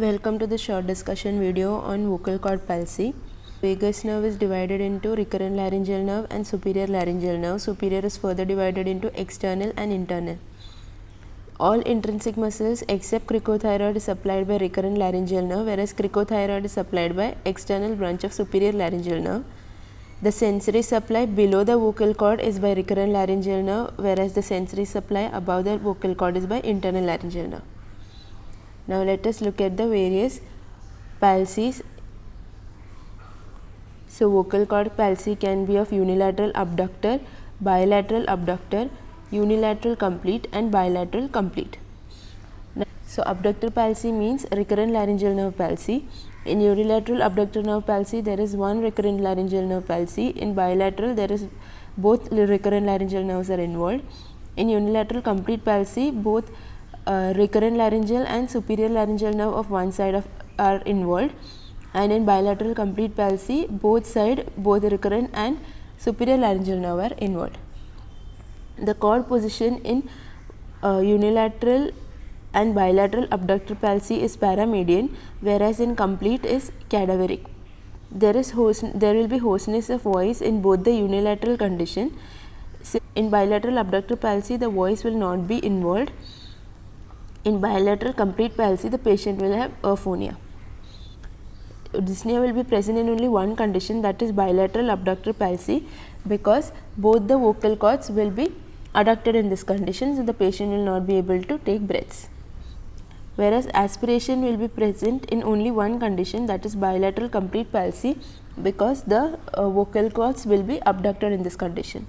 Welcome to the short discussion video on vocal cord palsy. Vagus nerve is divided into recurrent laryngeal nerve and superior laryngeal nerve. Superior is further divided into external and internal. All intrinsic muscles except cricothyroid is supplied by recurrent laryngeal nerve, whereas cricothyroid is supplied by external branch of superior laryngeal nerve. The sensory supply below the vocal cord is by recurrent laryngeal nerve, whereas the sensory supply above the vocal cord is by internal laryngeal nerve. Now let us look at the various palsies. So vocal cord palsy can be of unilateral abductor, bilateral abductor, unilateral complete and bilateral complete. So abductor palsy means recurrent laryngeal nerve palsy. In unilateral abductor nerve palsy there is one recurrent laryngeal nerve palsy. In bilateral there is both recurrent laryngeal nerves are involved. In unilateral complete palsy both recurrent laryngeal and superior laryngeal nerve of one side are involved, and in bilateral complete palsy both recurrent and superior laryngeal nerve are involved. The cord position in unilateral and bilateral abductor palsy is paramedian, whereas in complete is cadaveric. There will be hoarseness of voice in both the unilateral condition. In bilateral abductor palsy the voice will not be involved. In bilateral complete palsy, the patient will have aphonia. Dyspnea will be present in only one condition, that is bilateral abductor palsy, because both the vocal cords will be adducted in this condition, so the patient will not be able to take breaths. Whereas aspiration will be present in only one condition, that is bilateral complete palsy, because the vocal cords will be abducted in this condition.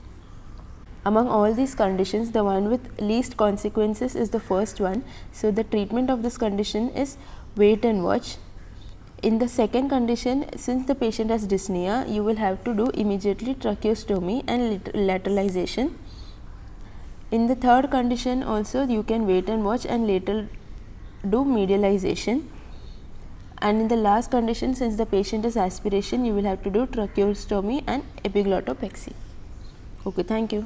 Among all these conditions, the one with least consequences is the first one. So the treatment of this condition is wait and watch. In the second condition, since the patient has dyspnea, you will have to do immediately tracheostomy and lateralization. In the third condition also you can wait and watch and later do medialization. And in the last condition, since the patient has aspiration, you will have to do tracheostomy and epiglottopexy. Okay, thank you.